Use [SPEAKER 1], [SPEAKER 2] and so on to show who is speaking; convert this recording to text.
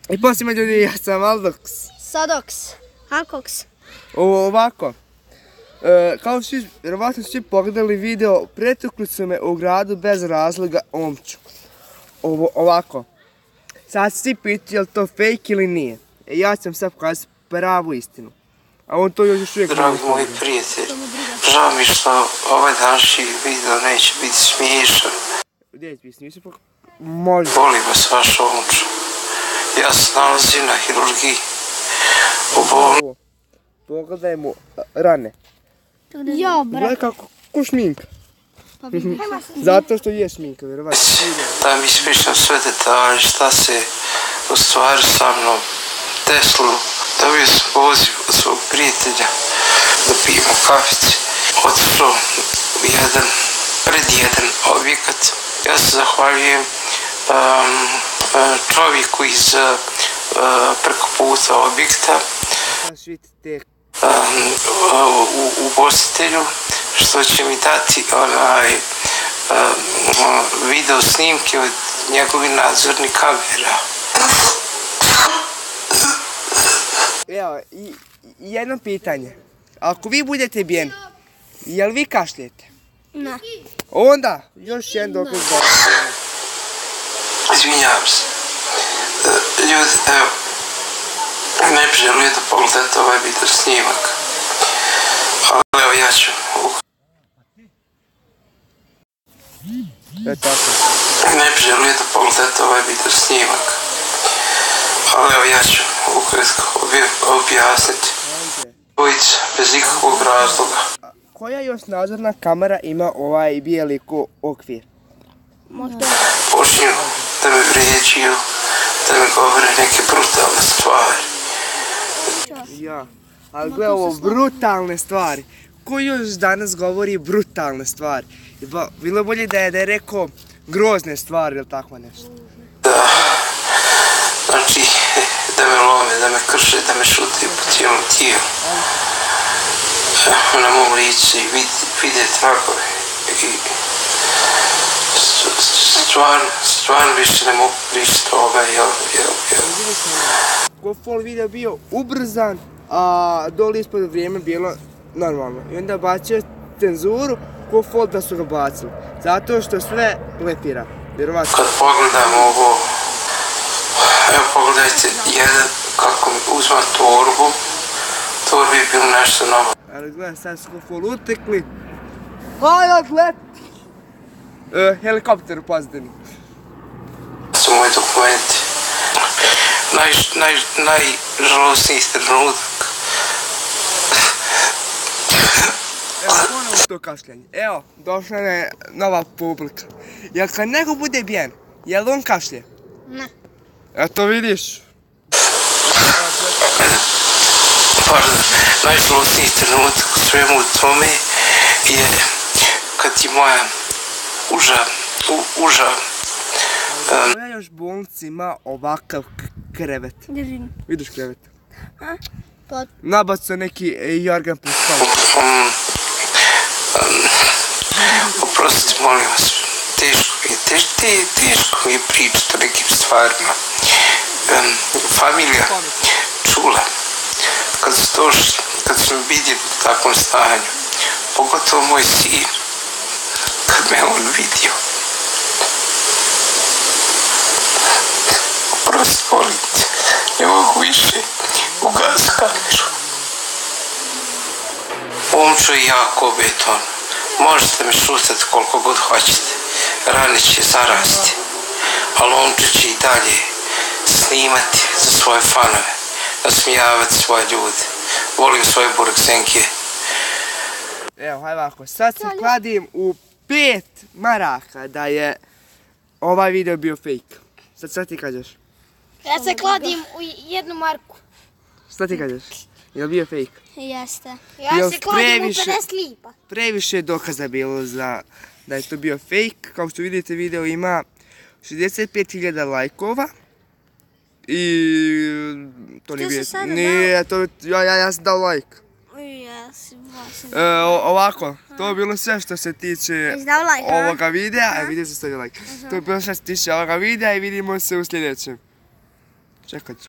[SPEAKER 1] I poslije ljudi, ja sam Aldox.
[SPEAKER 2] Sadox. Hankox.
[SPEAKER 1] Ovako. Kao svi, vjerovatno svi pogledali video, pretukli su me u gradu bez razloga omču. Ovako. Sad svi pitaju je li to fake ili nije. Ja sam sad pokazati pravu istinu. A on to još uvijek...
[SPEAKER 3] Dragi moji prijatelji, žao mi što ovaj današnji video neće biti smiješan.
[SPEAKER 1] Gdje će biti smiješan? Može.
[SPEAKER 3] Boli vas vaša omča. Ja se nalazim na hirurgiji u bolnici.
[SPEAKER 1] Pogledaj mu rane.
[SPEAKER 2] Jo, brat.
[SPEAKER 1] Gledaj kako šminka. Zato što je šminka, vjerovatno.
[SPEAKER 3] Da mi ispričam sve detalje, šta se u stvari sa mnom desilo. Dobio sam poziv od svog prijatelja da pijemo kafice. Otišao u pred jedan objekat. Ja se zahvaljujem čovjeku iz preko puta objekta, ugostitelju, što će mi dati video snimke od njegovih nadzornih kamera.
[SPEAKER 1] Evo, jedno pitanje. Ako vi budete bijeni, jel vi kašljete?
[SPEAKER 2] Ne.
[SPEAKER 1] Onda, još jedan dokaz da...
[SPEAKER 3] Izvinjavam se. Ljudi, evo, ne bi želio da pogledate ovaj video snimak. Ali evo, ja ću... Ne bi želio da pogledate ovaj video snimak. Ali evo, ja ću ukratko objasniti. Dvojica, bez ikakvog razloga.
[SPEAKER 1] Koja još nadzorna kamera ima ovaj bijeli okvir?
[SPEAKER 2] Možda.
[SPEAKER 3] Počinju da me vrijeđaju, da me govore neke brutalne stvari.
[SPEAKER 1] Ja, ali gledaj ovo, brutalne stvari. Ko još danas govori brutalne stvari? Bilo bolje da je rekao grozne stvari ili tako nešto.
[SPEAKER 3] Da, znači da me lome, da me krše, da me šutaju po cijelom tijelu. Na mom licu i vide tragove. Stvarno više ne mogu pričati ovaj,
[SPEAKER 1] Golfol video bio ubrzan, a dole ispod vrijeme bilo normalno. I onda bacio cenzuru, Golfol da su ga bacili. Zato što sve lepira, vjerovatno.
[SPEAKER 3] Kad pogledam ovo, evo pogledajte jedan kako mi uzma torbu, torbi je bilo nešto novo.
[SPEAKER 1] Ali gledaj, sad su Golfol utekli. Hajde, leti! Helikopter u pozadini.
[SPEAKER 3] Su moji dokumenti. Najžalosniji trenutak.
[SPEAKER 1] Evo, ponovo to kašljanje. Evo, došla je nova publika. Jel kad neko bude bijen, jel on kašlje?
[SPEAKER 2] Ne.
[SPEAKER 1] Eto vidiš.
[SPEAKER 3] Pardon, najžalosniji trenutak u svemu tome je kad je moja uža
[SPEAKER 1] Koja još bolnica ima ovakav krevet?
[SPEAKER 2] Držim.
[SPEAKER 1] Vidiš krevet?
[SPEAKER 2] Pa...
[SPEAKER 1] Nabacao neki jorgan plus kao.
[SPEAKER 3] Oprostite, molim vas, teško mi je pričati o nekim stvarima. Familija čula, kad su došli, kad su me vidjeli u takvom stanju, pogotovo moj sin, kad me on vidio. Oprosti, molim te, ne mogu više ugasiti kameru. Omčo je jako beton. Možete me šutati koliko god hoćete. Rane će zarasti. Ali Omčo će i dalje snimati za svoje fanove. Nasmijavati svoje ljude. Volim svoje burgzenke.
[SPEAKER 1] Evo, hajde ovako. Sad se kladim u 5 maraka da je ovaj video bio fake. Sad ti kažeš?
[SPEAKER 2] Ja se kladim u 1 marku.
[SPEAKER 1] Šta ti kažeš? Je li bio fake?
[SPEAKER 2] Jeste. Ja se kladim u 50 lipa.
[SPEAKER 1] Previše dokaza bilo da je to bio fake. Kao što vidite, video ima 65.000 lajkova. I to nije bio... Nije, ja sam dao lajk. Ovako, to je bilo sve što se tiče ovoga videa. Video se stavio lajk. To je bilo sve što se tiče ovoga videa i vidimo se u sljedećem. Čekaj.